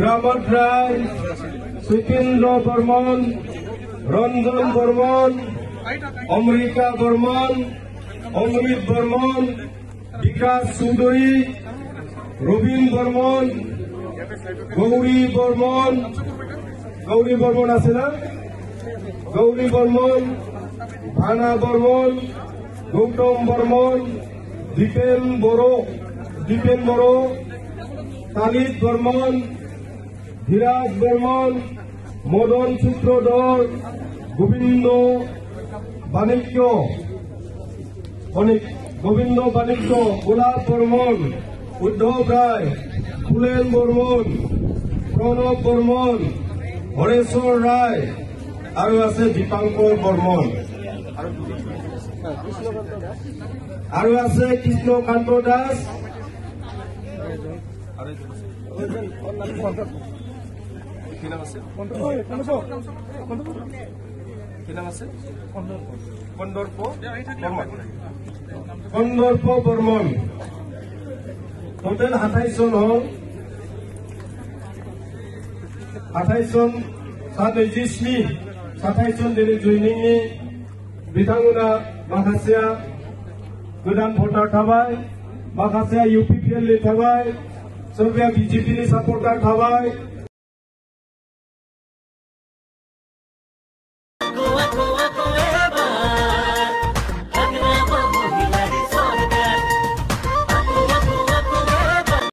Ramad Rai, Sukindra Burman, Ranjan Burman, Amrita Burman, Amrit Burman, Vikas Suduri, Robin Burman, Gauri Burman আছে না? Gauri Burman, Bhana Burman, Gautam Burman, Dipen Boro, Khalid Burman, Dhiraj Burman, Modan Sutrodhar, Gobindo Banikyo, Gulab Burman, Uddhav Rai, Phulen Burman, Pranab Burman, Horeswar Rai, আৰু আছে দীপাঙ্কৰ বৰ্মন আৰু আছে Krishnakanta Das Kandarpa Barman total 28 জন হল 28 জন साथ जिस्नि 27 जन दिनै जयनिंनि बिथांमोना माखासेया गोदान भटार थाबाय माखासेया UPPL नि थाबाय सोरबाया BJP नि सापर्टार थाबाय